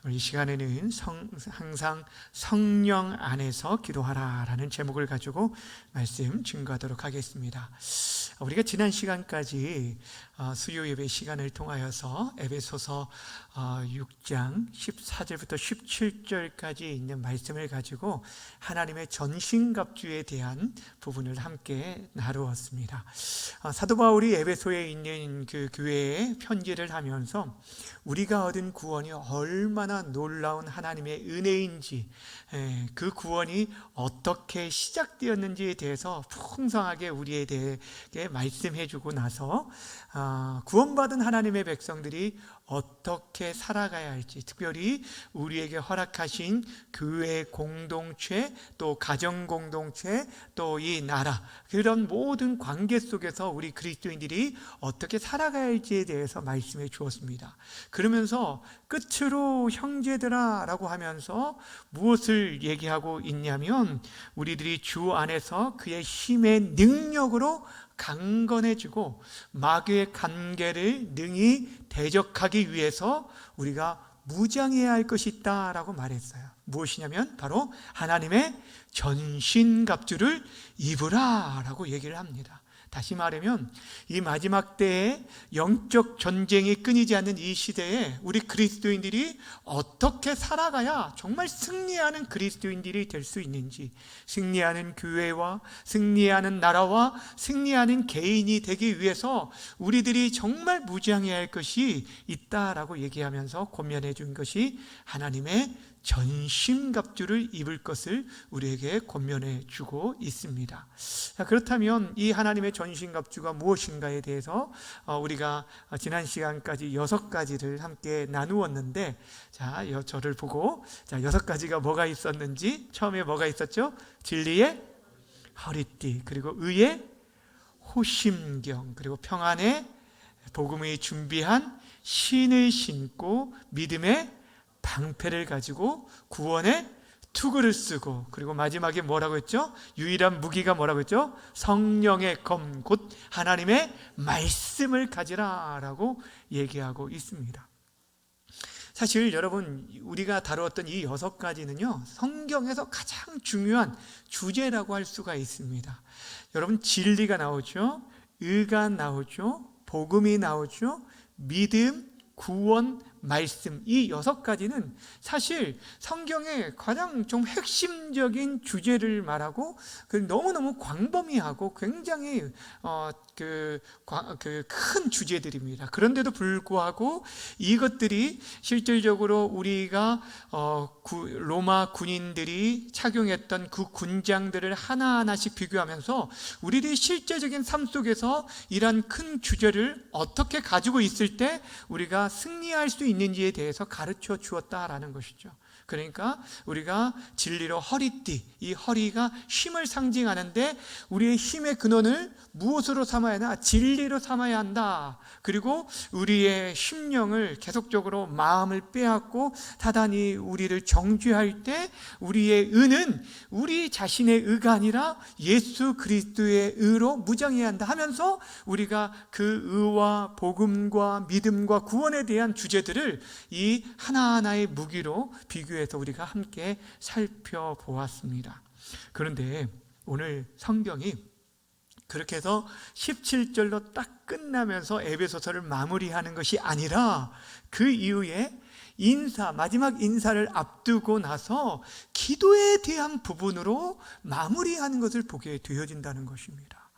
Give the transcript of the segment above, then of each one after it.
이 시간에는 항상 성령 안에서 기도하라라는 제목을 가지고 말씀 증거하도록 하겠습니다. 우리가 지난 시간까지 수요 예배 시간을 통하여서 에베소서 6장 14절부터 17절까지 있는 말씀을 가지고 하나님의 전신갑주에 대한 부분을 함께 나누었습니다. 사도 바울이 에베소에 있는 그 교회에 편지를 하면서 우리가 얻은 구원이 얼마나 놀라운 하나님의 은혜인지, 그 구원이 어떻게 시작되었는지에 대해서 풍성하게 우리에 대해 말씀해 주고 나서 구원받은 하나님의 백성들이 어떻게 살아가야 할지, 특별히 우리에게 허락하신 교회 공동체, 또 가정 공동체, 또 이 나라, 그런 모든 관계 속에서 우리 그리스도인들이 어떻게 살아가야 할지에 대해서 말씀해 주었습니다. 그러면서 끝으로 형제들아 라고 하면서 무엇을 얘기하고 있냐면, 우리들이 주 안에서 그의 힘의 능력으로 강건해지고 마귀의 관계를 능히 대적하기 위해서 우리가 무장해야 할 것이 있다라고 말했어요. 무엇이냐면 바로 하나님의 전신갑주를 입으라 라고 얘기를 합니다. 다시 말하면 이 마지막 때에 영적 전쟁이 끊이지 않는 이 시대에 우리 그리스도인들이 어떻게 살아가야 정말 승리하는 그리스도인들이 될 수 있는지, 승리하는 교회와 승리하는 나라와 승리하는 개인이 되기 위해서 우리들이 정말 무장해야 할 것이 있다라고 얘기하면서 권면해 준 것이 하나님의 전신갑주를 입을 것을 우리에게 권면해 주고 있습니다. 그렇다면 이 하나님의 전신갑주가 무엇인가에 대해서 우리가 지난 시간까지 6가지를 함께 나누었는데, 저를 보고 6가지가 뭐가 있었는지, 처음에 뭐가 있었죠? 진리의 허리띠, 그리고 의의 호심경, 그리고 평안의 복음의 준비한 신을 신고 믿음의 방패를 가지고 구원의 투구를 쓰고, 그리고 마지막에 뭐라고 했죠? 유일한 무기가 뭐라고 했죠? 성령의 검, 곧 하나님의 말씀을 가지라 라고 얘기하고 있습니다. 사실 여러분, 우리가 다루었던 이 6가지는요 성경에서 가장 중요한 주제라고 할 수가 있습니다. 여러분, 진리가 나오죠, 의가 나오죠, 복음이 나오죠, 믿음, 구원, 말씀, 이 6가지는 사실 성경의 가장 좀 핵심적인 주제를 말하고 너무너무 광범위하고 굉장히 큰 주제들입니다. 그런데도 불구하고 이것들이 실질적으로 우리가 로마 군인들이 착용했던 그 군장들을 하나하나씩 비교하면서 우리들이 실제적인 삶 속에서 이런 큰 주제를 어떻게 가지고 있을 때 우리가 승리할 수 있는지에 대해서 가르쳐 주었다라는 것이죠. 그러니까 우리가 진리로 허리띠, 이 허리가 힘을 상징하는데 우리의 힘의 근원을 무엇으로 삼아야 하나? 진리로 삼아야 한다. 그리고 우리의 심령을 계속적으로 마음을 빼앗고 사단이 우리를 정죄할 때 우리의 의는 우리 자신의 의가 아니라 예수 그리스도의 의로 무장해야 한다 하면서 우리가 그 의와 복음과 믿음과 구원에 대한 주제들을 이 하나하나의 무기로 비교해서 우리가 함께 살펴보았습니다. 그런데 오늘 성경이 그렇게 해서 17절로 딱 끝나면서 에베소서를 마무리하는 것이 아니라 그 이후에 마지막 인사를 앞두고 나서 기도에 대한 부분으로 마무리하는 것을 보게 되어진다는 것입니다.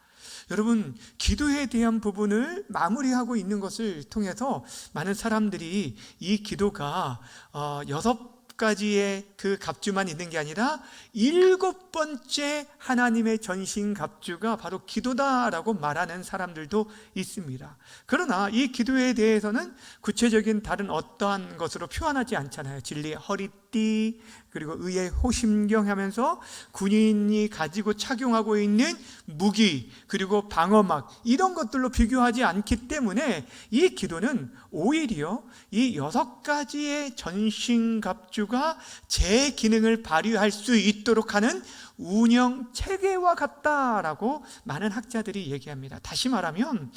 여러분, 기도에 대한 부분을 마무리하고 있는 것을 통해서 많은 사람들이 이 기도가 6가지의 그 갑주만 있는 게 아니라 7번째 하나님의 전신 갑주가 바로 기도다라고 말하는 사람들도 있습니다. 그러나 이 기도에 대해서는 구체적인 다른 어떠한 것으로 표현하지 않잖아요. 진리의 허리띠, 그리고 의의 호심경 하면서 군인이 가지고 착용하고 있는 무기, 그리고 방어막, 이런 것들로 비교하지 않기 때문에 이 기도는 오히려 이 6가지의 전신갑주가 제 기능을 발휘할 수 있도록 하는 운영 체계와 같다라고 많은 학자들이 얘기합니다. 다시 말하면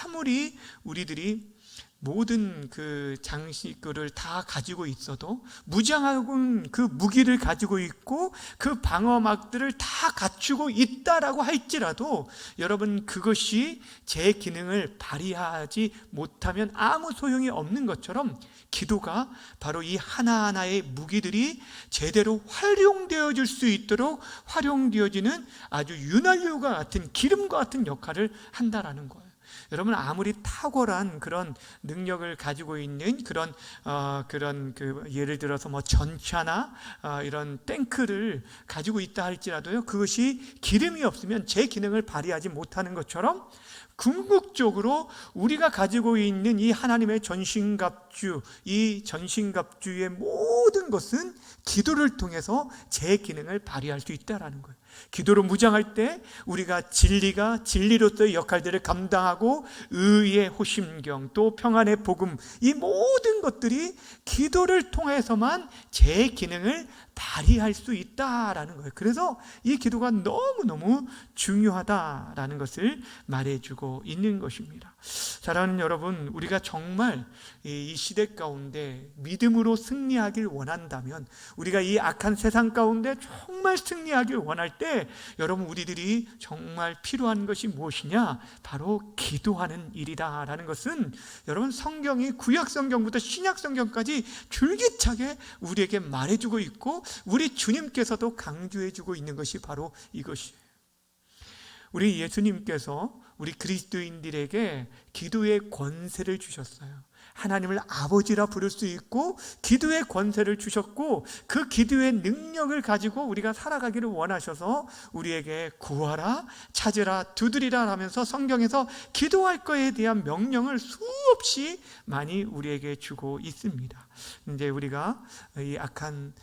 아무리 우리들이 모든 그 장식을 다 가지고 있어도, 무장하고는 그 무기를 가지고 있고 그 방어막들을 다 갖추고 있다라고 할지라도 여러분, 그것이 제 기능을 발휘하지 못하면 아무 소용이 없는 것처럼, 기도가 바로 이 하나하나의 무기들이 제대로 활용되어질 수 있도록 활용되어지는 아주 윤활유와 같은, 기름과 같은 역할을 한다라는 거예요. 여러분, 아무리 탁월한 그런 능력을 가지고 있는 그런 예를 들어서 뭐 전차나 이런 탱크를 가지고 있다 할지라도요, 그것이 기름이 없으면 제 기능을 발휘하지 못하는 것처럼, 궁극적으로 우리가 가지고 있는 이 하나님의 전신갑주, 이 전신갑주의 모든 것은 기도를 통해서 제 기능을 발휘할 수 있다라는 거예요. 기도로 무장할 때 우리가 진리로서의 역할들을 감당하고, 의의 호심경, 또 평안의 복음, 이 모든 것들이 기도를 통해서만 제 기능을 발휘할 수 있다라는 거예요. 그래서 이 기도가 너무너무 중요하다라는 것을 말해주고 있는 것입니다. 사랑하는 여러분, 우리가 정말 이 시대 가운데 믿음으로 승리하길 원한다면, 우리가 이 악한 세상 가운데 정말 승리하길 원할 때, 여러분, 우리들이 정말 필요한 것이 무엇이냐? 바로 기도하는 일이다라는 것은, 여러분, 성경이 구약 성경부터 신약 성경까지 줄기차게 우리에게 말해주고 있고, 우리 주님께서도 강조해주고 있는 것이 바로 이것이에요. 우리 예수님께서 우리 그리스도인들에게 기도의 권세를 주셨어요. 하나님을 아버지라 부를 수 있고 기도의 권세를 주셨고, 그 기도의 능력을 가지고 우리가 살아가기를 원하셔서 우리에게 구하라, 찾으라, 두드리라 하면서 성경에서 기도할 거에 대한 명령을 수없이 많이 우리에게 주고 있습니다. 이제 우리가 이 악한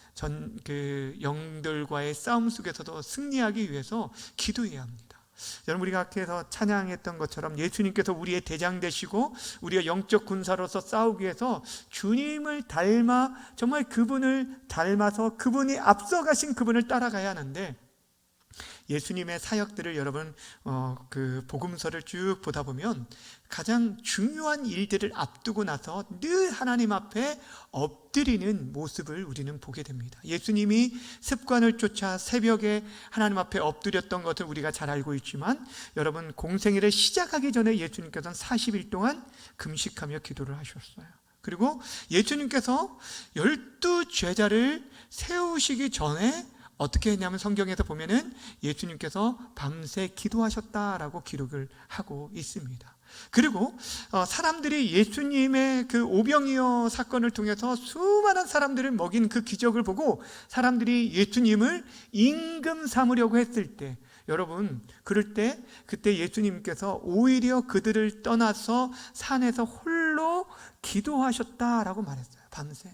영들과의 싸움 속에서도 승리하기 위해서 기도해야 합니다. 여러분, 우리가 아까서 찬양했던 것처럼 예수님께서 우리의 대장 되시고 우리가 영적 군사로서 싸우기 위해서 주님을 닮아, 정말 그분을 닮아서 그분이 앞서가신 그분을 따라가야 하는데, 예수님의 사역들을 여러분 그 복음서를 쭉 보다 보면 가장 중요한 일들을 앞두고 나서 늘 하나님 앞에 엎드리는 모습을 우리는 보게 됩니다. 예수님이 습관을 쫓아 새벽에 하나님 앞에 엎드렸던 것을 우리가 잘 알고 있지만, 여러분, 공생애를 시작하기 전에 예수님께서는 40일 동안 금식하며 기도를 하셨어요. 그리고 예수님께서 12제자를 세우시기 전에 어떻게 했냐면, 성경에서 보면은 예수님께서 밤새 기도하셨다라고 기록을 하고 있습니다. 그리고 사람들이 예수님의 그 오병이어 사건을 통해서 수많은 사람들을 먹인 그 기적을 보고 사람들이 예수님을 임금 삼으려고 했을 때, 여러분, 그럴 때 그때 예수님께서 오히려 그들을 떠나서 산에서 홀로 기도하셨다라고 말했어요. 밤새.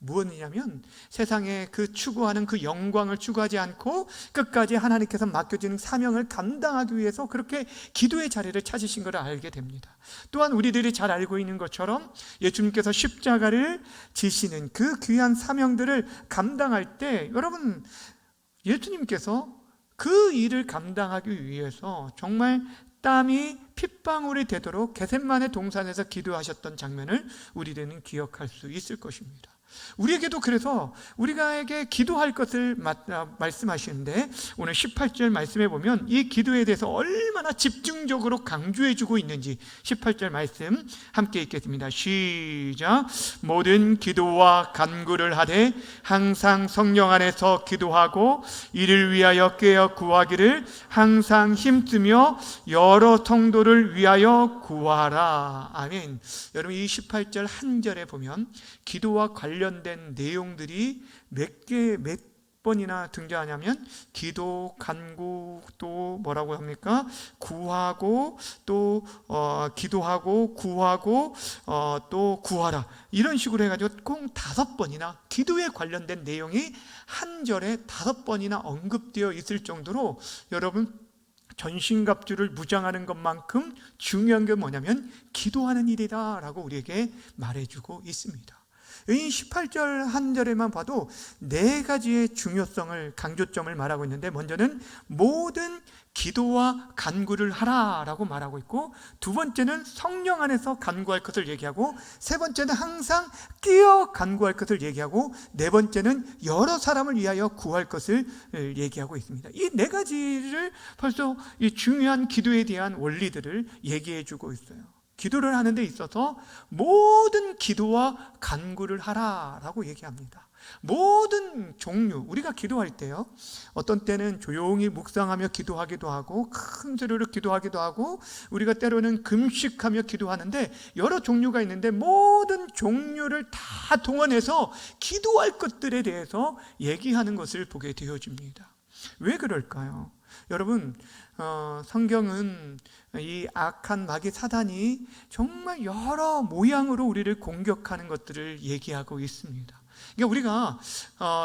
무엇이냐면, 세상에 그 추구하는 그 영광을 추구하지 않고 끝까지 하나님께서 맡겨진 사명을 감당하기 위해서 그렇게 기도의 자리를 찾으신 것을 알게 됩니다. 또한 우리들이 잘 알고 있는 것처럼 예수님께서 십자가를 지시는 그 귀한 사명들을 감당할 때, 여러분, 예수님께서 그 일을 감당하기 위해서 정말 땀이 핏방울이 되도록 겟세마네 동산에서 기도하셨던 장면을 우리들은 기억할 수 있을 것입니다. 우리에게도 그래서 우리가에게 기도할 것을 말씀하시는데, 오늘 18절 말씀에 보면 이 기도에 대해서 얼마나 집중적으로 강조해주고 있는지 18절 말씀 함께 읽겠습니다. 시작. 모든 기도와 간구를 하되 항상 성령 안에서 기도하고 이를 위하여 깨어 구하기를 항상 힘쓰며 여러 성도를 위하여 구하라. 아멘. 여러분, 이 18절 한 절에 보면 기도와 관련된 내용들이 몇 번이나 등장하냐면, 기도, 간구, 또 뭐라고 합니까? 구하고, 또 기도하고, 구하고, 또 구하라, 이런 식으로 해가지고 꼭 5번이나 기도에 관련된 내용이 한 절에 5번이나 언급되어 있을 정도로, 여러분, 전신갑주를 무장하는 것만큼 중요한 게 뭐냐면 기도하는 일이다 라고 우리에게 말해주고 있습니다. 이 18절 한 절에만 봐도 네 가지의 중요성을, 강조점을 말하고 있는데, 먼저는 모든 기도와 간구를 하라라고 말하고 있고, 두 번째는 성령 안에서 간구할 것을 얘기하고, 세 번째는 항상 끼어 간구할 것을 얘기하고, 네 번째는 여러 사람을 위하여 구할 것을 얘기하고 있습니다. 이 네 가지를 벌써 이 중요한 기도에 대한 원리들을 얘기해 주고 있어요. 기도를 하는 데 있어서 모든 기도와 간구를 하라라고 얘기합니다. 모든 종류, 우리가 기도할 때요, 어떤 때는 조용히 묵상하며 기도하기도 하고, 큰 소리로 기도하기도 하고, 우리가 때로는 금식하며 기도하는데, 여러 종류가 있는데 모든 종류를 다 동원해서 기도할 것들에 대해서 얘기하는 것을 보게 되어집니다. 왜 그럴까요? 여러분, 성경은 이 악한 마귀 사단이 정말 여러 모양으로 우리를 공격하는 것들을 얘기하고 있습니다. 그러니까 우리가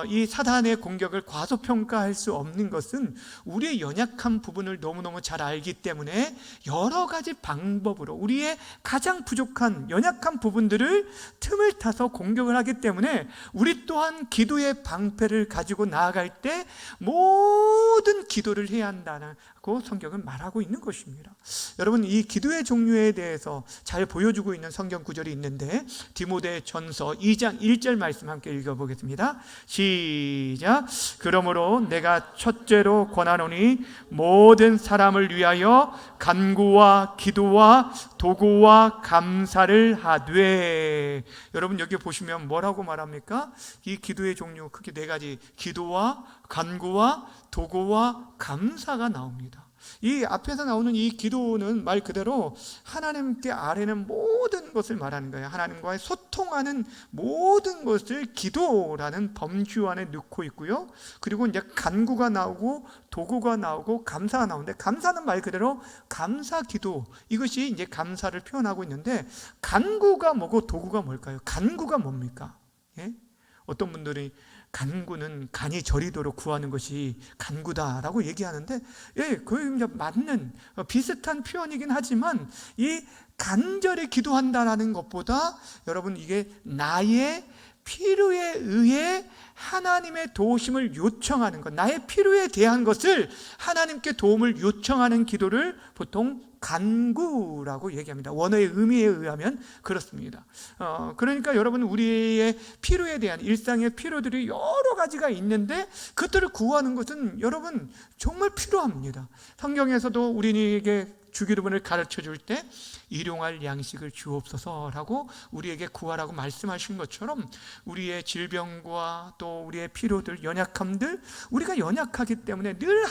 이 사단의 공격을 과소평가할 수 없는 것은 우리의 연약한 부분을 너무너무 잘 알기 때문에 여러 가지 방법으로 우리의 가장 부족한 연약한 부분들을 틈을 타서 공격을 하기 때문에, 우리 또한 기도의 방패를 가지고 나아갈 때 모든 기도를 해야 한다고 성경은 말하고 있는 것입니다. 여러분, 이 기도의 종류에 대해서 잘 보여주고 있는 성경 구절이 있는데, 디모데전서 2장 1절 말씀 함께 읽어보겠습니다. 시작. 그러므로 내가 첫째로 권하노니 모든 사람을 위하여 간구와 기도와 도구와 감사를 하되. 여러분, 여기 보시면 뭐라고 말합니까? 이 기도의 종류 크게 네 가지, 기도와 간구와 도구와 감사가 나옵니다. 이 앞에서 나오는 이 기도는 말 그대로 하나님께 아뢰는 모든 것을 말하는 거예요. 하나님과의 소통하는 모든 것을 기도라는 범주 안에 넣고 있고요. 그리고 이제 간구가 나오고 도구가 나오고 감사가 나오는데, 감사는 말 그대로 감사 기도, 이것이 이제 감사를 표현하고 있는데, 간구가 뭐고 도구가 뭘까요? 간구가 뭡니까? 예? 어떤 분들이 간구는 간이 저리도록 구하는 것이 간구다라고 얘기하는데, 예, 그게 이제 맞는 비슷한 표현이긴 하지만, 이 간절히 기도한다라는 것보다 여러분, 이게 나의 필요에 의해 하나님의 도우심을 요청하는 것, 나의 필요에 대한 것을 하나님께 도움을 요청하는 기도를 보통 간구라고 얘기합니다. 원어의 의미에 의하면 그렇습니다. 그러니까 여러분, 우리의 필요에 대한 일상의 필요들이 여러 가지가 있는데 그것들을 구하는 것은 여러분 정말 필요합니다. 성경에서도 우리에게 주기도문을 가르쳐 줄 때 일용할 양식을 주옵소서라고 우리에게 구하라고 말씀하신 것처럼, 우리의 질병과 또 우리의 필요들, 연약함들, 우리가 연약하기 때문에 늘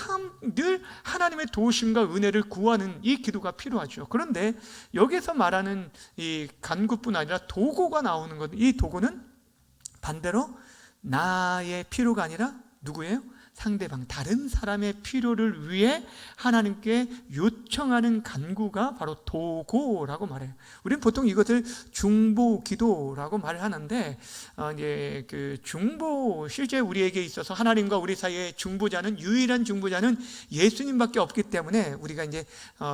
하나님의 도우심과 은혜를 구하는 이 기도가 필요하죠. 그런데 여기서 말하는 이 간구뿐 아니라 도구가 나오는 것, 이 도구는 반대로 나의 필요가 아니라 누구예요? 상대방, 다른 사람의 필요를 위해 하나님께 요청하는 간구가 바로 도구라고 말해요. 우리는 보통 이것을 중보 기도라고 말을 하는데, 이제 그 중보, 실제 우리에게 있어서 하나님과 우리 사이의 중보자는, 유일한 중보자는 예수님밖에 없기 때문에 우리가 이제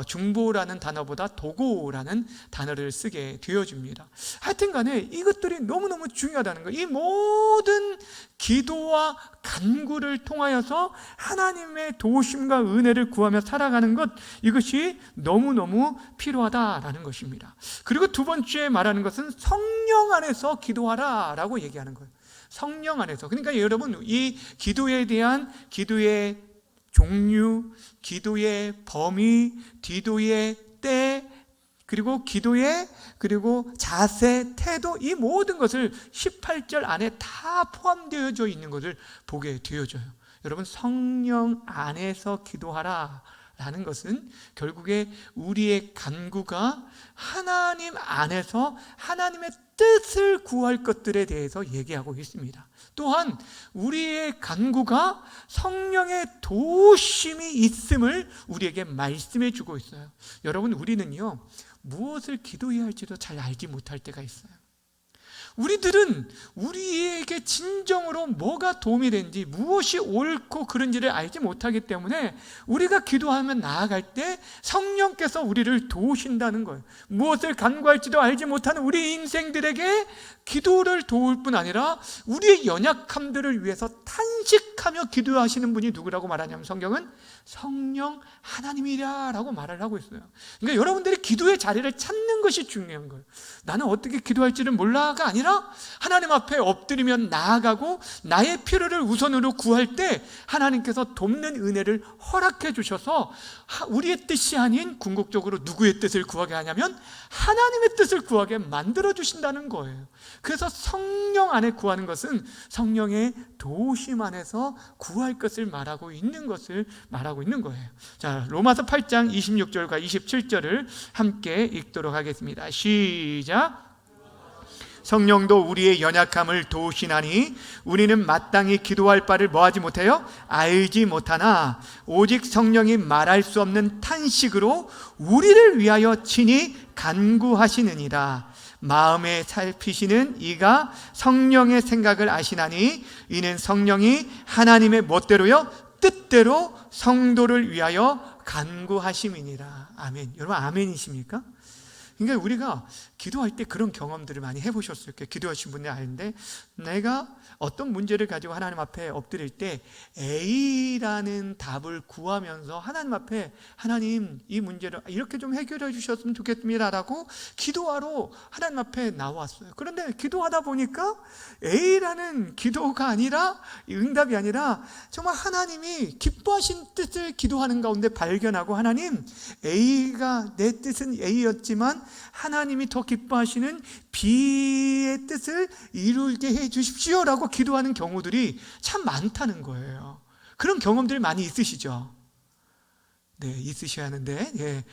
중보라는 단어보다 도구라는 단어를 쓰게 되어집니다. 하여튼간에 이것들이 너무너무 중요하다는 거예요. 이 모든 기도와 간구를 통하여서 하나님의 도우심과 은혜를 구하며 살아가는 것, 이것이 너무너무 필요하다라는 것입니다. 그리고 두 번째 말하는 것은 성령 안에서 기도하라라고 얘기하는 거예요. 성령 안에서. 그러니까 여러분, 이 기도에 대한 기도의 종류, 기도의 범위, 기도의 때, 그리고 기도의 자세, 태도, 이 모든 것을 18절 안에 다 포함되어져 있는 것을 보게 되어져요. 여러분, 성령 안에서 기도하라 라는 것은 결국에 우리의 간구가 하나님 안에서 하나님의 뜻을 구할 것들에 대해서 얘기하고 있습니다. 또한 우리의 간구가 성령의 도우심이 있음을 우리에게 말씀해 주고 있어요. 여러분, 우리는요, 무엇을 기도해야 할지도 잘 알지 못할 때가 있어요. 우리들은 우리에게 진정으로 뭐가 도움이 되는지, 무엇이 옳고 그른지를 알지 못하기 때문에 우리가 기도하면 나아갈 때 성령께서 우리를 도우신다는 거예요. 무엇을 간구할지도 알지 못하는 우리 인생들에게 기도를 도울 뿐 아니라 우리의 연약함들을 위해서 탄식하며 기도하시는 분이 누구라고 말하냐면 성경은 성령 하나님이라고 말을 하고 있어요. 그러니까 여러분들이 기도의 자리를 찾는 것이 중요한 거예요. 나는 어떻게 기도할지를 몰라가 아니라 하나님 앞에 엎드리며 나아가고 나의 필요를 우선으로 구할 때 하나님께서 돕는 은혜를 허락해 주셔서 우리의 뜻이 아닌 궁극적으로 누구의 뜻을 구하게 하냐면 하나님의 뜻을 구하게 만들어 주신다는 거예요. 그래서 성령 안에 구하는 것은 성령의 도우심 안에서 구할 것을 말하고 있는 거예요. 자, 로마서 8장 26절과 27절을 함께 읽도록 하겠습니다. 시작. 성령도 우리의 연약함을 도우시나니 우리는 마땅히 기도할 바를 뭐하지 못해요? 알지 못하나 오직 성령이 말할 수 없는 탄식으로 우리를 위하여 친히 간구하시느니라. 마음에 살피시는 이가 성령의 생각을 아시나니 이는 성령이 하나님의 멋대로요 뜻대로 성도를 위하여 간구하심이니라. 아멘. 여러분 아멘이십니까? 그러니까 우리가 기도할 때 그런 경험들을 많이 해보셨을 거예요. 기도하신 분들 아는데 내가 어떤 문제를 가지고 하나님 앞에 엎드릴 때 A라는 답을 구하면서 하나님 앞에 하나님 이 문제를 이렇게 좀 해결해 주셨으면 좋겠습니다 라고 기도하러 하나님 앞에 나왔어요. 그런데 기도하다 보니까 A라는 기도가 아니라 응답이 아니라 정말 하나님이 기뻐하신 뜻을 기도하는 가운데 발견하고 하나님 A가 내 뜻은 A였지만 하나님이 더 기뻐하시는 B의 뜻을 이루게 해 주십시오 라고 기도하는 경우들이 참 많다는 거예요. 그런 경험들 많이 있으시죠? 네, 있으셔야 하는데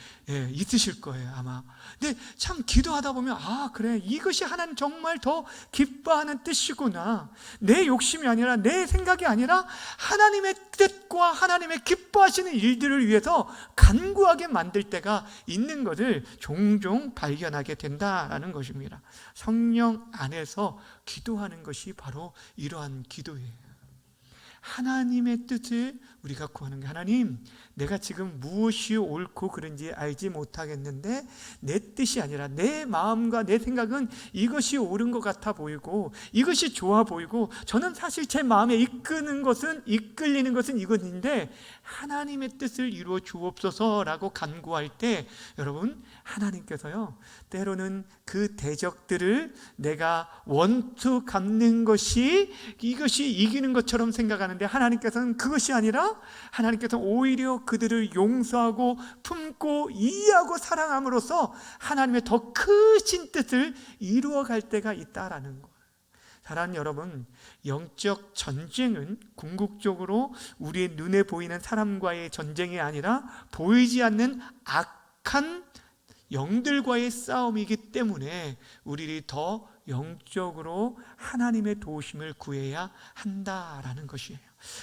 있으실 거예요 아마. 근데 참 기도하다 보면 그래 이것이 하나님 정말 더 기뻐하는 뜻이구나. 내 욕심이 아니라 내 생각이 아니라 하나님의 뜻과 하나님의 기뻐하시는 일들을 위해서 간구하게 만들 때가 있는 것을 종종 발견하게 된다라는 것입니다. 성령 안에서 기도하는 것이 바로 이러한 기도예요. 하나님의 뜻을 우리가 구하는 게 하나님 내가 지금 무엇이 옳고 그른지 알지 못하겠는데 내 뜻이 아니라 내 마음과 내 생각은 이것이 옳은 것 같아 보이고 이것이 좋아 보이고 저는 사실 제 마음에 이끌리는 것은 이것인데 하나님의 뜻을 이루어 주옵소서라고 간구할 때 여러분 하나님께서요 때로는 그 대적들을 내가 원투 갚는 것이 이것이 이기는 것처럼 생각하는데 하나님께서는 그것이 아니라 하나님께서 오히려 그들을 용서하고 품고 이해하고 사랑함으로써 하나님의 더 크신 뜻을 이루어갈 때가 있다라는 거예요. 사랑하는 여러분, 영적 전쟁은 궁극적으로 우리의 눈에 보이는 사람과의 전쟁이 아니라 보이지 않는 악한 영들과의 싸움이기 때문에 우리를 더 영적으로 하나님의 도우심을 구해야 한다라는 것이에요.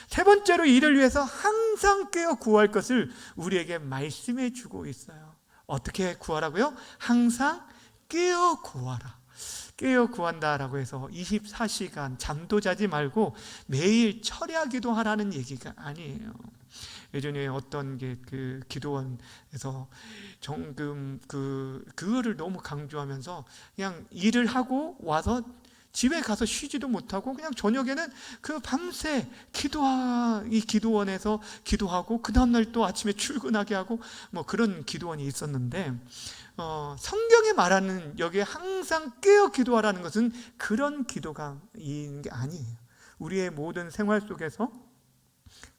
세 번째로 이를 위해서 항상 깨어 구할 것을 우리에게 말씀해 주고 있어요. 어떻게 구하라고요? 항상 깨어 구하라. 깨어 구한다라고 해서 24시간 잠도 자지 말고 매일 철야기도 하라는 얘기가 아니에요. 예전에 어떤 게 그 기도원에서 정금 그거를 너무 강조하면서 그냥 일을 하고 와서 집에 가서 쉬지도 못하고 그냥 저녁에는 그 밤새 이 기도원에서 기도하고 그 다음날 또 아침에 출근하게 하고 뭐 그런 기도원이 있었는데 성경에 말하는 여기에 항상 깨어 기도하라는 것은 그런 기도가 있는 게 아니에요. 우리의 모든 생활 속에서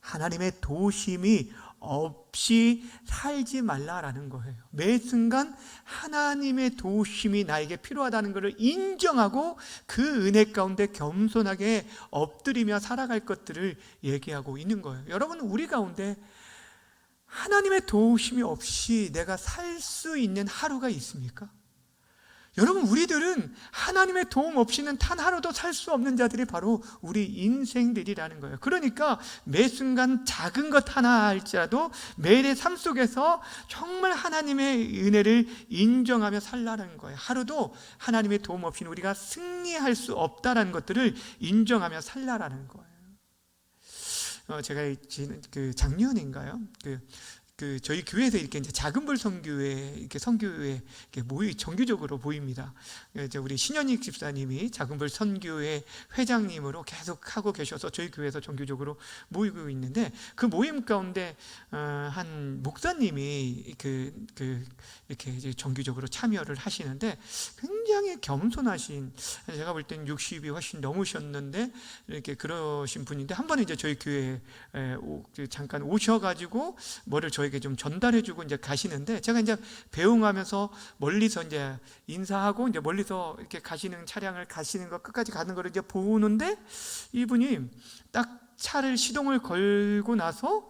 하나님의 도우심이 없이 살지 말라라는 거예요. 매 순간 하나님의 도우심이 나에게 필요하다는 것을 인정하고 그 은혜 가운데 겸손하게 엎드리며 살아갈 것들을 얘기하고 있는 거예요. 여러분 우리 가운데 하나님의 도우심이 없이 내가 살 수 있는 하루가 있습니까? 여러분 우리들은 하나님의 도움 없이는 단 하루도 살 수 없는 자들이 바로 우리 인생들이라는 거예요. 그러니까 매 순간 작은 것 하나 할지라도 매일의 삶 속에서 정말 하나님의 은혜를 인정하며 살라는 거예요. 하루도 하나님의 도움 없이는 우리가 승리할 수 없다는 것들을 인정하며 살라는 거예요. 제가 작년인가요? 저희 교회에서 이렇게 이제 작은불 선교회 이렇게 선교회 이렇게 정기적으로 모입니다. 이제 우리 신현익 집사님이 작은불 선교회 회장님으로 계속 하고 계셔서 저희 교회에서 정기적으로 모이고 있는데, 그 모임 가운데 한 목사님이 이렇게 이제 정기적으로 참여를 하시는데, 굉장히 겸손하신, 제가 볼 땐 60이 훨씬 넘으셨는데 이렇게 그러신 분인데, 한 번은 이제 저희 교회에 잠깐 오셔가지고 뭐를 저에게 좀 전달해주고 이제 가시는데, 제가 이제 배웅하면서 멀리서 이제 인사하고 이제 멀리서 이렇게 가시는 차량을 가시는 거 끝까지 가는 거를 이제 보는데, 이분이 딱 차를 시동을 걸고 나서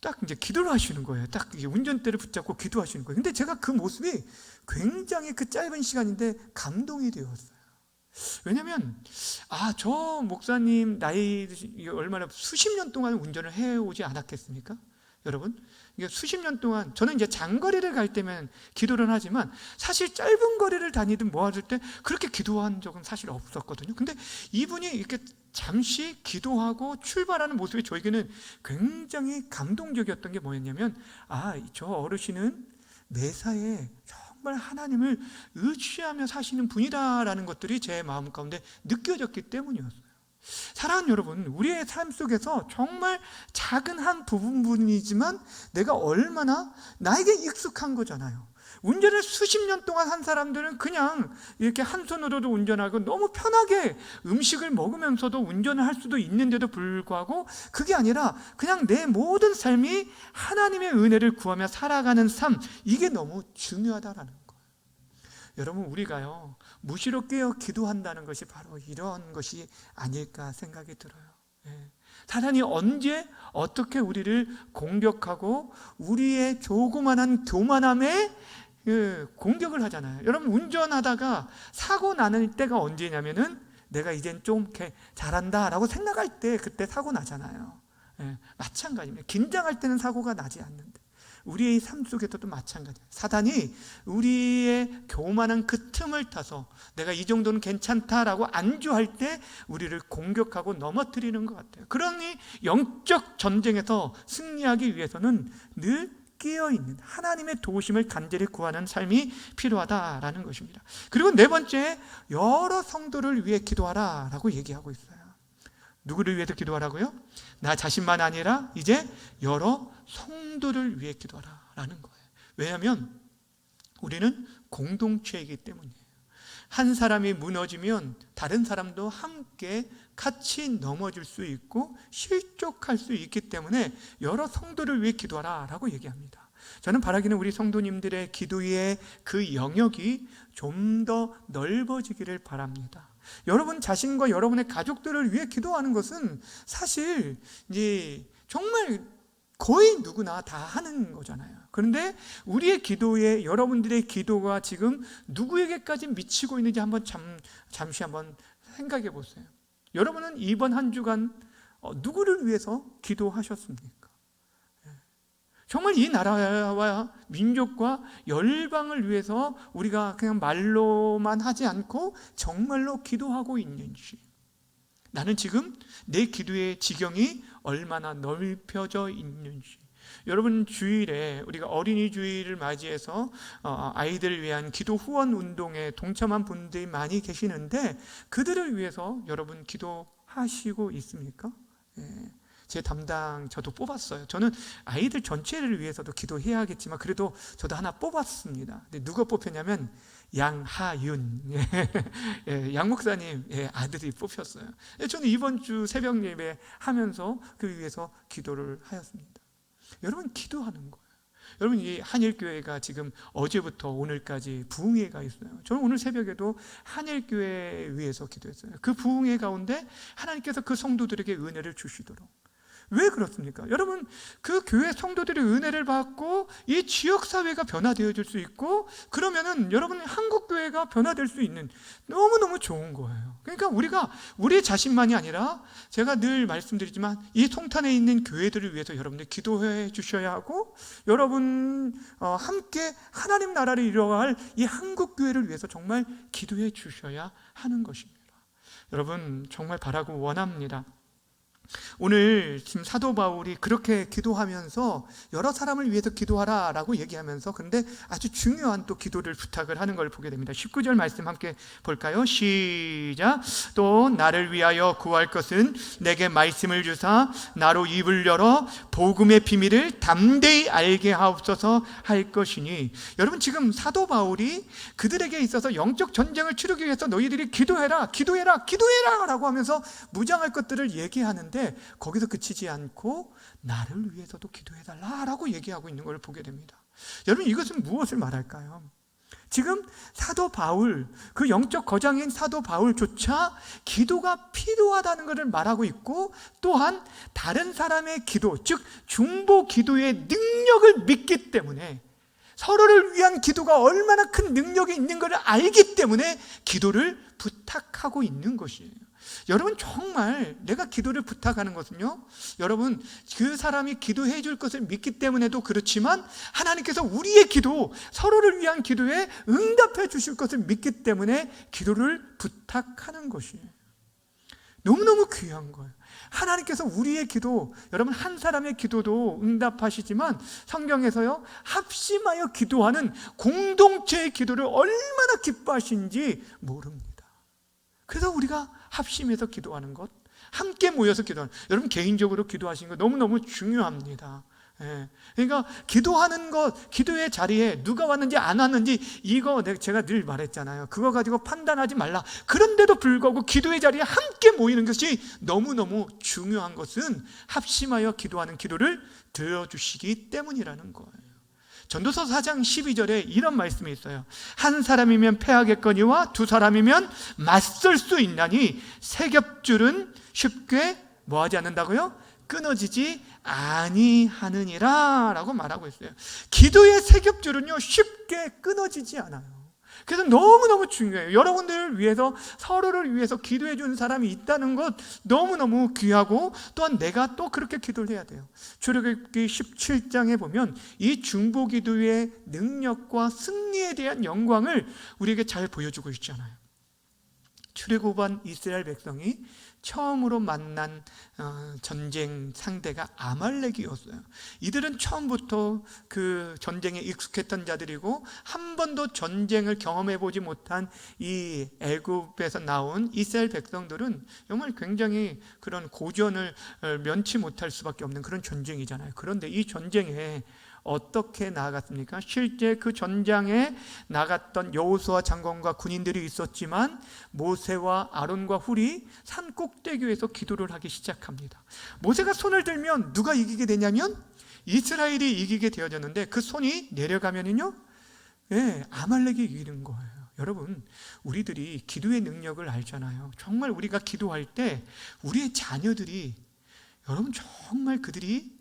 딱 이제 기도를 하시는 거예요. 딱 운전대를 붙잡고 기도하시는 거예요. 근데 제가 그 모습이 굉장히 그 짧은 시간인데 감동이 되었어요. 왜냐면 저 목사님 나이 얼마나 수십 년 동안 운전을 해오지 않았겠습니까? 여러분, 이게 수십 년 동안, 저는 이제 장거리를 갈 때면 기도를 하지만 사실 짧은 거리를 다니든 뭐 할 때 그렇게 기도한 적은 사실 없었거든요. 근데 이분이 이렇게 잠시 기도하고 출발하는 모습이 저에게는 굉장히 감동적이었던 게 뭐였냐면, 저 어르신은 매사에 정말 하나님을 의지하며 사시는 분이다라는 것들이 제 마음 가운데 느껴졌기 때문이었어요. 사랑하는 여러분, 우리의 삶 속에서 정말 작은 한 부분이지만 내가 얼마나 나에게 익숙한 거잖아요. 운전을 수십 년 동안 한 사람들은 그냥 이렇게 한 손으로도 운전하고 너무 편하게 음식을 먹으면서도 운전을 할 수도 있는데도 불구하고, 그게 아니라 그냥 내 모든 삶이 하나님의 은혜를 구하며 살아가는 삶, 이게 너무 중요하다라는 거예요. 여러분, 우리가요 무시로 깨어 기도한다는 것이 바로 이런 것이 아닐까 생각이 들어요. 사단이 언제 어떻게 우리를 공격하고 우리의 조그만한 교만함에 공격을 하잖아요. 여러분, 운전하다가 사고 나는 때가 언제냐면은 내가 이젠 좀 이렇게 잘한다 라고 생각할 때, 그때 사고 나잖아요. 마찬가지입니다. 긴장할 때는 사고가 나지 않는데 우리의 삶 속에서도 마찬가지예요. 사단이 우리의 교만한 그 틈을 타서 내가 이 정도는 괜찮다라고 안주할 때 우리를 공격하고 넘어뜨리는 것 같아요. 그러니 영적 전쟁에서 승리하기 위해서는 늘 깨어있는 하나님의 도우심을 간절히 구하는 삶이 필요하다라는 것입니다. 그리고 네 번째, 여러 성도를 위해 기도하라 라고 얘기하고 있어요. 누구를 위해서 기도하라고요? 나 자신만 아니라 이제 여러 성도를 위해 기도하라는 거예요. 왜냐하면 우리는 공동체이기 때문이에요. 한 사람이 무너지면 다른 사람도 함께 같이 넘어질 수 있고 실족할 수 있기 때문에 여러 성도를 위해 기도하라라고 얘기합니다. 저는 바라기는 우리 성도님들의 기도의 그 영역이 좀 더 넓어지기를 바랍니다. 여러분 자신과 여러분의 가족들을 위해 기도하는 것은 사실 이제 정말 거의 누구나 다 하는 거잖아요. 그런데 우리의 기도에, 여러분들의 기도가 지금 누구에게까지 미치고 있는지 잠시 한번 생각해 보세요. 여러분은 이번 한 주간 누구를 위해서 기도하셨습니까? 정말 이 나라와 민족과 열방을 위해서 우리가 그냥 말로만 하지 않고 정말로 기도하고 있는지, 나는 지금 내 기도의 지경이 얼마나 넓혀져 있는지. 여러분, 주일에 우리가 어린이 주일을 맞이해서 아이들을 위한 기도 후원 운동에 동참한 분들이 많이 계시는데, 그들을 위해서 여러분 기도하시고 있습니까? 제 담당 저도 뽑았어요. 저는 아이들 전체를 위해서도 기도해야겠지만 그래도 저도 하나 뽑았습니다. 근데 누가 뽑혔냐면 양하윤 양 목사님 아들이 뽑혔어요. 저는 이번 주 새벽 예배 하면서 그 위해서 기도를 하였습니다. 여러분, 기도하는 거예요. 여러분, 이 한일교회가 지금 어제부터 오늘까지 부흥회가 있어요. 저는 오늘 새벽에도 한일교회 위해서 기도했어요. 그 부흥회 가운데 하나님께서 그 성도들에게 은혜를 주시도록. 왜 그렇습니까? 여러분, 그 교회 성도들의 은혜를 받고 이 지역사회가 변화되어질 수 있고, 그러면은 여러분 한국교회가 변화될 수 있는, 너무너무 좋은 거예요. 그러니까 우리가 우리 자신만이 아니라, 제가 늘 말씀드리지만 이 송탄에 있는 교회들을 위해서 여러분들 기도해 주셔야 하고, 여러분 함께 하나님 나라를 이루어갈 이 한국교회를 위해서 정말 기도해 주셔야 하는 것입니다. 여러분, 정말 바라고 원합니다. 오늘 지금 사도 바울이 그렇게 기도하면서 여러 사람을 위해서 기도하라라고 얘기하면서 근데 아주 중요한 또 기도를 부탁을 하는 걸 보게 됩니다. 19절 말씀 함께 볼까요? 시작. 또 나를 위하여 구할 것은 내게 말씀을 주사 나로 입을 열어 복음의 비밀을 담대히 알게 하옵소서 할 것이니. 여러분, 지금 사도 바울이 그들에게 있어서 영적 전쟁을 치르기 위해서 너희들이 기도해라 라고 하면서 무장할 것들을 얘기하는데 거기서 그치지 않고 나를 위해서도 기도해달라라고 얘기하고 있는 걸 보게 됩니다. 여러분, 이것은 무엇을 말할까요? 지금 사도 바울, 그 영적 거장인 사도 바울조차 기도가 필요하다는 것을 말하고 있고, 또한 다른 사람의 기도, 즉 중보 기도의 능력을 믿기 때문에, 서로를 위한 기도가 얼마나 큰 능력이 있는 것을 알기 때문에 기도를 부탁하고 있는 것이에요. 여러분, 정말 내가 기도를 부탁하는 것은요, 여러분, 그 사람이 기도해 줄 것을 믿기 때문에도 그렇지만 하나님께서 우리의 기도, 서로를 위한 기도에 응답해 주실 것을 믿기 때문에 기도를 부탁하는 것이에요. 너무너무 귀한 거예요. 하나님께서 우리의 기도, 여러분, 한 사람의 기도도 응답하시지만 성경에서요, 합심하여 기도하는 공동체의 기도를 얼마나 기뻐하시는지 모릅니다. 그래서 우리가 합심해서 기도하는 것, 함께 모여서 기도하는 것, 여러분 개인적으로 기도하시는 거 너무너무 중요합니다. 그러니까 기도하는 것, 기도의 자리에 누가 왔는지 안 왔는지 이거 제가 늘 말했잖아요. 그거 가지고 판단하지 말라. 그런데도 불구하고 기도의 자리에 함께 모이는 것이 너무너무 중요한 것은 합심하여 기도하는 기도를 들어주시기 때문이라는 거예요. 전도서 4장 12절에 이런 말씀이 있어요. 한 사람이면 패하겠거니와 두 사람이면 맞설 수 있나니 세 겹줄은 쉽게 뭐하지 않는다고요? 끊어지지 아니하느니라 라고 말하고 있어요. 기도의 세 겹줄은요, 쉽게 끊어지지 않아요. 그래서 너무너무 중요해요. 여러분들을 위해서, 서로를 위해서 기도해 주는 사람이 있다는 것 너무너무 귀하고, 또한 내가 또 그렇게 기도를 해야 돼요. 출애굽기 17장에 보면 이 중보 기도의 능력과 승리에 대한 영광을 우리에게 잘 보여주고 있잖아요. 출애굽한 이스라엘 백성이 처음으로 만난 전쟁 상대가 아말렉이었어요. 이들은 처음부터 그 전쟁에 익숙했던 자들이고, 한 번도 전쟁을 경험해 보지 못한 이 애굽에서 나온 이스라엘 백성들은 정말 굉장히 그런 고전을 면치 못할 수밖에 없는 그런 전쟁이잖아요. 그런데 이 전쟁에 어떻게 나아갔습니까? 실제 그 전장에 나갔던 여호수아 장관과 군인들이 있었지만 모세와 아론과 훌이 산 꼭대기에서 기도를 하기 시작합니다. 모세가 손을 들면 누가 이기게 되냐면 이스라엘이 이기게 되어졌는데, 그 손이 내려가면은요, 아말렉이 이기는 거예요. 여러분, 우리들이 기도의 능력을 알잖아요. 정말 우리가 기도할 때 우리의 자녀들이, 여러분, 정말 그들이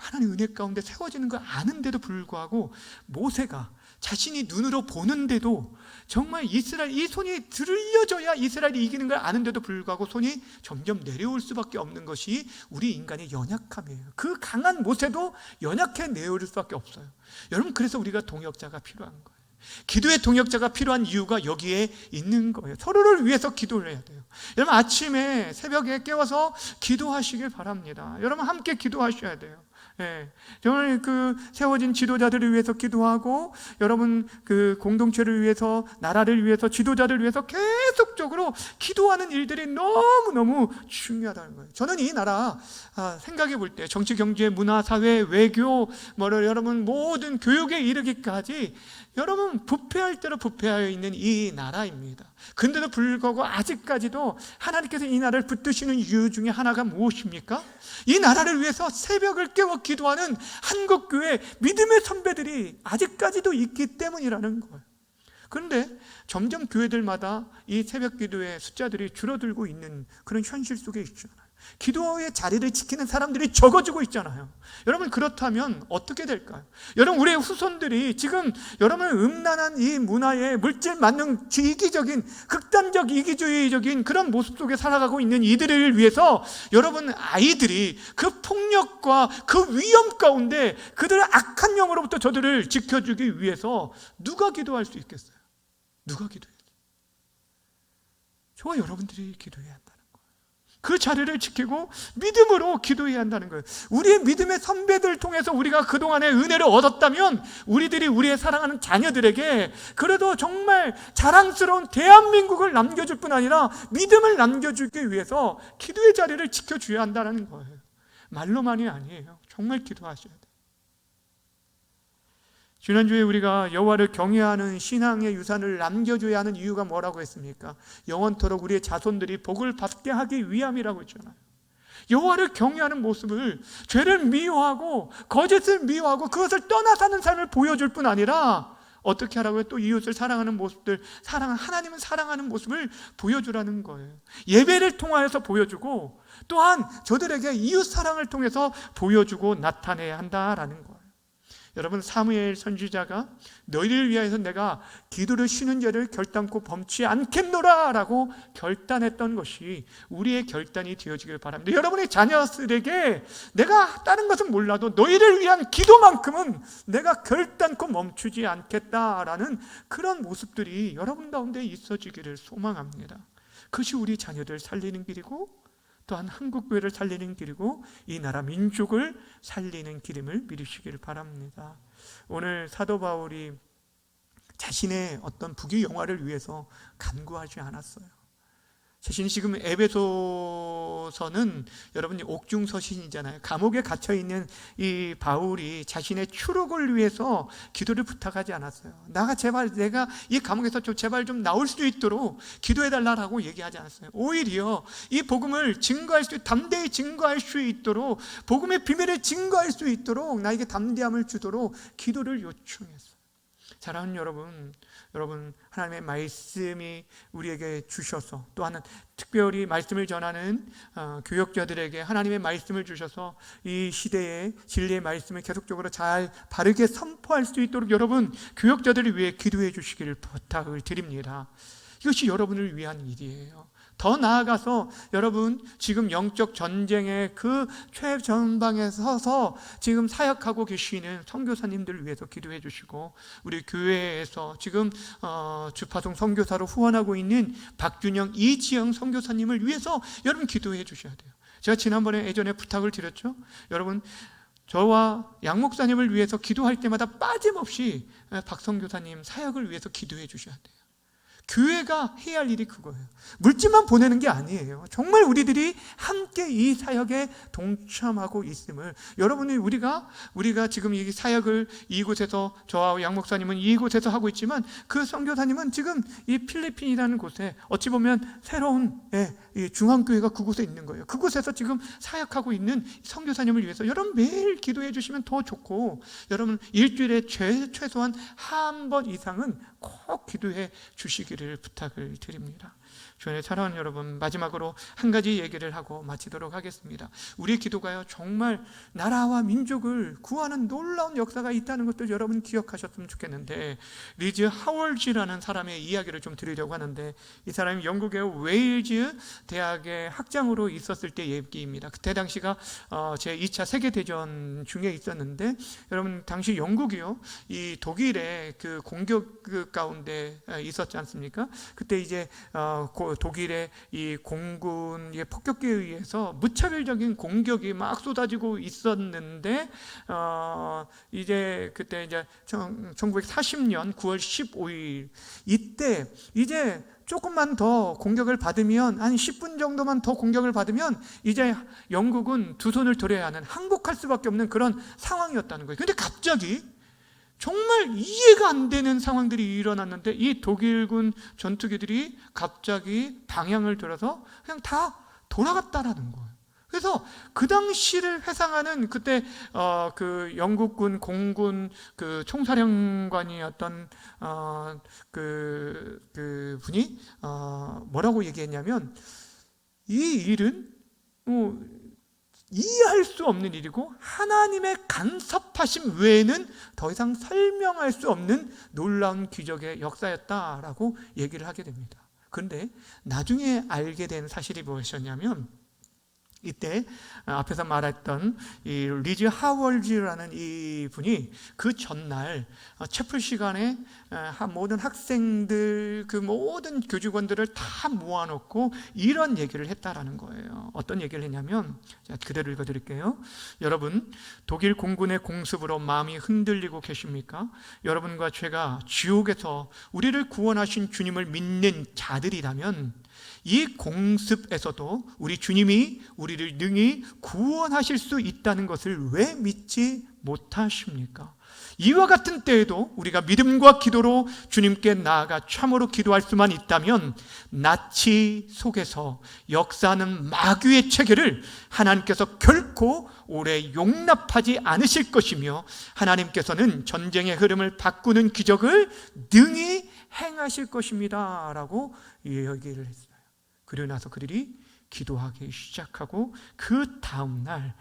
하나님의 은혜 가운데 세워지는 걸 아는데도 불구하고 모세가 자신이 눈으로 보는데도 정말 이스라엘, 이 손이 들려져야 이스라엘이 이기는 걸 아는데도 불구하고 손이 점점 내려올 수밖에 없는 것이 우리 인간의 연약함이에요. 그 강한 모세도 연약해 내어올 수밖에 없어요. 여러분, 그래서 우리가 동역자가 필요한 거예요. 기도의 동역자가 필요한 이유가 여기에 있는 거예요. 서로를 위해서 기도를 해야 돼요. 여러분, 아침에 새벽에 깨워서 기도하시길 바랍니다. 여러분, 함께 기도하셔야 돼요. 정말 그 세워진 지도자들을 위해서 기도하고, 여러분 그 공동체를 위해서, 나라를 위해서, 지도자를 위해서 계속적으로 기도하는 일들이 너무너무 중요하다는 거예요. 저는 이 나라 생각해 볼 때 정치, 경제, 문화, 사회, 외교, 여러분 모든 교육에 이르기까지 여러분 부패할 대로 부패하여 있는 이 나라입니다. 그런데도 불구하고 아직까지도 하나님께서 이 나라를 붙드시는 이유 중에 하나가 무엇입니까? 이 나라를 위해서 새벽을 깨워 기도하는 한국교회 믿음의 선배들이 아직까지도 있기 때문이라는 거예요. 그런데 점점 교회들마다 이 새벽 기도의 숫자들이 줄어들고 있는 그런 현실 속에 있잖아요. 기도의 자리를 지키는 사람들이 적어지고 있잖아요. 여러분, 그렇다면 어떻게 될까요? 여러분, 우리의 후손들이 지금 여러분 음란한 이 문화에 물질 만능 이기적인, 극단적 이기주의적인 그런 모습 속에 살아가고 있는 이들을 위해서 여러분 아이들이 그 폭력과 그 위험 가운데 그들의 악한 영으로부터 저들을 지켜주기 위해서 누가 기도할 수 있겠어요? 누가 기도해요? 저와 여러분들이 기도해야 한다는 거예요. 그 자리를 지키고 믿음으로 기도해야 한다는 거예요. 우리의 믿음의 선배들 통해서 우리가 그동안의 은혜를 얻었다면 우리들이 우리의 사랑하는 자녀들에게 그래도 정말 자랑스러운 대한민국을 남겨줄 뿐 아니라 믿음을 남겨주기 위해서 기도의 자리를 지켜줘야 한다는 거예요. 말로만이 아니에요. 정말 기도하셔야 돼요. 지난주에 우리가 여호와를 경외하는 신앙의 유산을 남겨줘야 하는 이유가 뭐라고 했습니까? 영원토록 우리의 자손들이 복을 받게 하기 위함이라고 했잖아요. 여호와를 경외하는 모습을, 죄를 미워하고 거짓을 미워하고 그것을 떠나 사는 삶을 보여줄 뿐 아니라 어떻게 하라고요? 또 이웃을 사랑하는 모습들, 하나님을 사랑하는 모습을 보여주라는 거예요. 예배를 통하여서 보여주고 또한 저들에게 이웃 사랑을 통해서 보여주고 나타내야 한다라는 거예요. 여러분, 사무엘 선지자가 너희를 위하여서 내가 기도를 쉬는 죄를 결단코 범치 않겠노라 라고 결단했던 것이 우리의 결단이 되어지길 바랍니다. 여러분의 자녀들에게 내가 다른 것은 몰라도 너희를 위한 기도만큼은 내가 결단코 멈추지 않겠다라는 그런 모습들이 여러분 가운데 있어지기를 소망합니다. 그것이 우리 자녀들 살리는 길이고 또한 한국교회를 살리는 길이고 이 나라 민족을 살리는 길임을 믿으시길 바랍니다. 오늘 사도 바울이 자신의 어떤 부귀 영화를 위해서 간구하지 않았어요. 자신이 지금 에베소서는 여러분이 옥중서신이잖아요. 감옥에 갇혀있는 이 바울이 자신의 추록을 위해서 기도를 부탁하지 않았어요. 내가 이 감옥에서 제발 좀 나올 수 있도록 기도해달라고 얘기하지 않았어요. 오히려 이 복음을 담대히 증거할 수 있도록, 복음의 비밀을 증거할 수 있도록 나에게 담대함을 주도록 기도를 요청했어요. 사랑하는 여러분 하나님의 말씀이 우리에게 주셔서, 또한 특별히 말씀을 전하는 교역자들에게 하나님의 말씀을 주셔서 이 시대에 진리의 말씀을 계속적으로 잘 바르게 선포할 수 있도록 여러분 교역자들을 위해 기도해 주시기를 부탁을 드립니다. 이것이 여러분을 위한 일이에요. 더 나아가서 여러분 지금 영적 전쟁의 그 최전방에 서서 지금 사역하고 계시는 선교사님들을 위해서 기도해 주시고, 우리 교회에서 지금 주파송 선교사로 후원하고 있는 박준영, 이지영 선교사님을 위해서 여러분 기도해 주셔야 돼요. 제가 예전에 부탁을 드렸죠. 여러분 저와 양 목사님을 위해서 기도할 때마다 빠짐없이 박 선교사님 사역을 위해서 기도해 주셔야 돼요. 교회가 해야 할 일이 그거예요. 물질만 보내는 게 아니에요. 정말 우리들이 함께 이 사역에 동참하고 있음을, 여러분이 우리가 지금 이 사역을 이곳에서, 저와 양 목사님은 이곳에서 하고 있지만 그 선교사님은 지금 이 필리핀이라는 곳에 어찌 보면 새로운 중앙교회가 그곳에 있는 거예요. 그곳에서 지금 사역하고 있는 선교사님을 위해서 여러분 매일 기도해 주시면 더 좋고, 여러분 일주일에 최소한 한 번 이상은 꼭 기도해 주시기를 부탁을 드립니다. 주의 사랑하는 여러분, 마지막으로 한 가지 얘기를 하고 마치도록 하겠습니다. 우리의 기도가요 정말 나라와 민족을 구하는 놀라운 역사가 있다는 것들 여러분 기억하셨으면 좋겠는데, 리즈 하월즈라는 사람의 이야기를 좀 드리려고 하는데, 이 사람이 영국의 웨일즈 대학의 학장으로 있었을 때 얘기입니다. 그때 당시가 제2차 세계대전 중에 있었는데, 여러분 당시 영국이요 이 독일의 그 공격 가운데 있었지 않습니까? 그때 이제 독일의 이 공군의 폭격기에 의해서 무차별적인 공격이 막 쏟아지고 있었는데, 이제 1940년 9월 15일 이때 이제 조금만 더 공격을 받으면, 한 10분 정도만 더 공격을 받으면 이제 영국은 두 손을 들어야 하는, 항복할 수밖에 없는 그런 상황이었다는 거예요. 근데 갑자기 정말 이해가 안 되는 상황들이 일어났는데, 이 독일군 전투기들이 갑자기 방향을 들어서 그냥 다 돌아갔다라는 거예요. 그래서 그 당시를 회상하는 그때 그 영국군 공군 그 총사령관이었던 그 분이 뭐라고 얘기했냐면, 이 일은 이해할 수 없는 일이고 하나님의 간섭하심 외에는 더 이상 설명할 수 없는 놀라운 기적의 역사였다라고 얘기를 하게 됩니다. 그런데 나중에 알게 된 사실이 무엇이었냐면, 이때 앞에서 말했던 이 리즈 하월즈라는 이 분이 그 전날 채플 시간에 모든 학생들, 그 모든 교직원들을 다 모아놓고 이런 얘기를 했다라는 거예요. 어떤 얘기를 했냐면, 그대로 읽어드릴게요. 여러분, 독일 공군의 공습으로 마음이 흔들리고 계십니까? 여러분과 제가 지옥에서 우리를 구원하신 주님을 믿는 자들이라면 이 공습에서도 우리 주님이 우리를 능히 구원하실 수 있다는 것을 왜 믿지 못하십니까? 이와 같은 때에도 우리가 믿음과 기도로 주님께 나아가 참으로 기도할 수만 있다면 나치 속에서 역사하는 마귀의 체계를 하나님께서 결코 오래 용납하지 않으실 것이며, 하나님께서는 전쟁의 흐름을 바꾸는 기적을 능히 행하실 것입니다 라고 얘기를 했어요. 그리고 나서 그들이 기도하기 시작하고, 그 다음날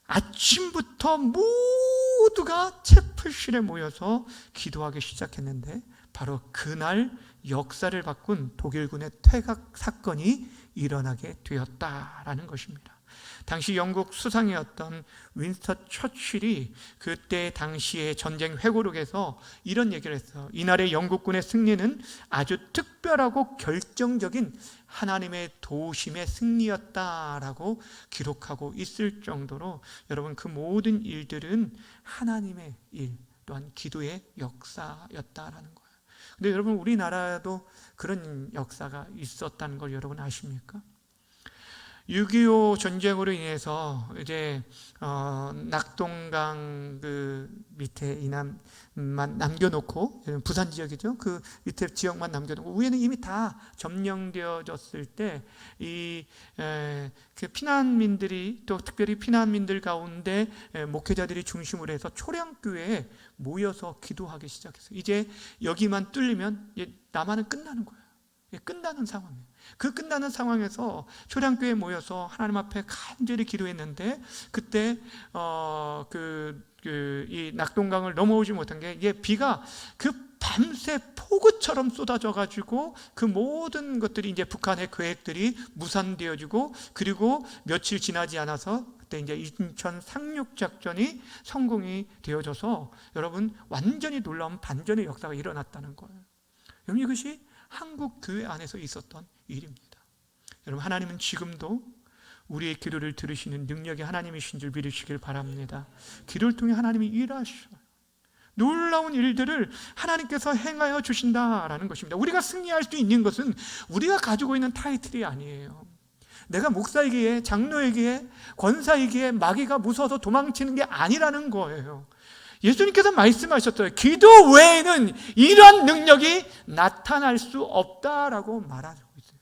아침부터 모두가 채플실에 모여서 기도하기 시작했는데, 바로 그날 역사를 바꾼 독일군의 퇴각 사건이 일어나게 되었다라는 것입니다. 당시 영국 수상이었던 윈스턴 처칠이 그때 당시의 전쟁 회고록에서 이런 얘기를 했어요. 이날의 영국군의 승리는 아주 특별하고 결정적인 하나님의 도우심의 승리였다라고 기록하고 있을 정도로, 여러분, 그 모든 일들은 하나님의 일, 또한 기도의 역사였다라는 거예요. 근데 여러분, 우리나라도 그런 역사가 있었다는 걸 여러분 아십니까? 6.25 전쟁으로 인해서 이제 낙동강 그 밑에 이남만 남겨놓고, 부산 지역이죠. 그 밑에 지역만 남겨놓고 위에는 이미 다 점령되어졌을 때 그 피난민들이, 또 특별히 피난민들 가운데 목회자들이 중심으로 해서 초량교회에 모여서 기도하기 시작했어요. 이제 여기만 뚫리면 남한은 끝나는 거예요. 끝나는 상황이에요. 그 끝나는 상황에서 초량교회에 모여서 하나님 앞에 간절히 기도했는데, 그때 이 낙동강을 넘어오지 못한 게, 비가 그 밤새 폭우처럼 쏟아져 가지고 그 모든 것들이 이제 북한의 계획들이 무산되어지고, 그리고 며칠 지나지 않아서 그때 이제 인천 상륙 작전이 성공이 되어져서, 여러분, 완전히 놀라운 반전의 역사가 일어났다는 거예요. 여러분, 이것이 한국 교회 안에서 있었던 일입니다. 여러분, 하나님은 지금도 우리의 기도를 들으시는 능력이 하나님이신 줄 믿으시길 바랍니다. 기도를 통해 하나님이 일하셔요. 놀라운 일들을 하나님께서 행하여 주신다라는 것입니다. 우리가 승리할 수 있는 것은 우리가 가지고 있는 타이틀이 아니에요. 내가 목사이기에, 장로이기에, 권사이기에 마귀가 무서워서 도망치는 게 아니라는 거예요. 예수님께서 말씀하셨어요. 기도 외에는 이런 능력이 나타날 수 없다라고 말하고 있어요.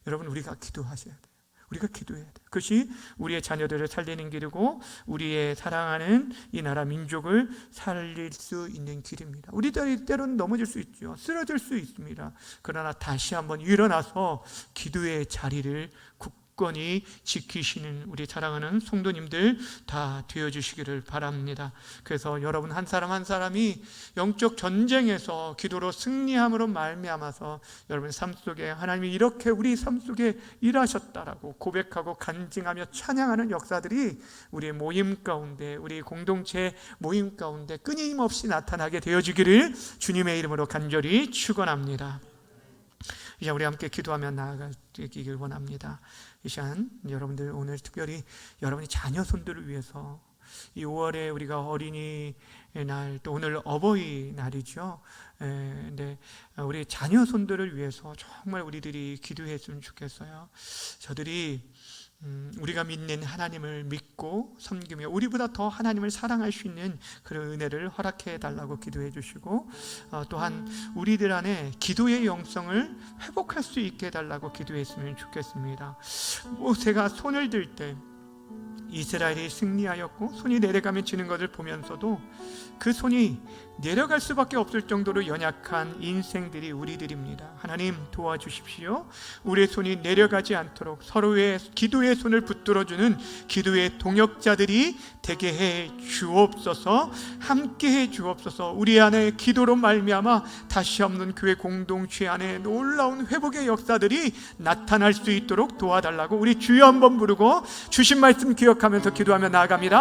여러분, 우리가 기도하셔야 돼요. 우리가 기도해야 돼요. 그것이 우리의 자녀들을 살리는 길이고, 우리의 사랑하는 이 나라 민족을 살릴 수 있는 길입니다. 우리들이 때로는 넘어질 수 있죠. 쓰러질 수 있습니다. 그러나 다시 한번 일어나서 기도의 자리를 굳건히 지키시는 우리 사랑하는 성도님들 다 되어주시기를 바랍니다. 그래서 여러분 한 사람 한 사람이 영적 전쟁에서 기도로 승리함으로 말미암아서 여러분 삶 속에 하나님이 이렇게 우리 삶 속에 일하셨다라고 고백하고 간증하며 찬양하는 역사들이 우리의 모임 가운데, 우리 공동체 모임 가운데 끊임없이 나타나게 되어지기를 주님의 이름으로 간절히 축원합니다. 이제 우리 함께 기도하며 나아가기를 원합니다. 이 시간 여러분들, 오늘 특별히 여러분이 자녀 손들을 위해서, 이 5월에 우리가 어린이날, 또 오늘 어버이날이죠. 근데 우리 자녀 손들을 위해서 정말 우리들이 기도했으면 좋겠어요. 저들이 우리가 믿는 하나님을 믿고 섬기며 우리보다 더 하나님을 사랑할 수 있는 그런 은혜를 허락해 달라고 기도해 주시고, 또한 우리들 안에 기도의 영성을 회복할 수 있게 해달라고 기도했으면 좋겠습니다. 모세가 손을 들 때 이스라엘이 승리하였고 손이 내려가면 지는 것을 보면서도 그 손이 내려갈 수밖에 없을 정도로 연약한 인생들이 우리들입니다. 하나님 도와주십시오. 우리의 손이 내려가지 않도록 서로의 기도의 손을 붙들어주는 기도의 동역자들이 되게 해 주옵소서. 함께해 주옵소서. 우리 안에 기도로 말미암아 다시 없는 교회 공동체 안에 놀라운 회복의 역사들이 나타날 수 있도록 도와달라고 우리 주여 한번 부르고 주신 말씀 기억하면서 기도하며 나아갑니다.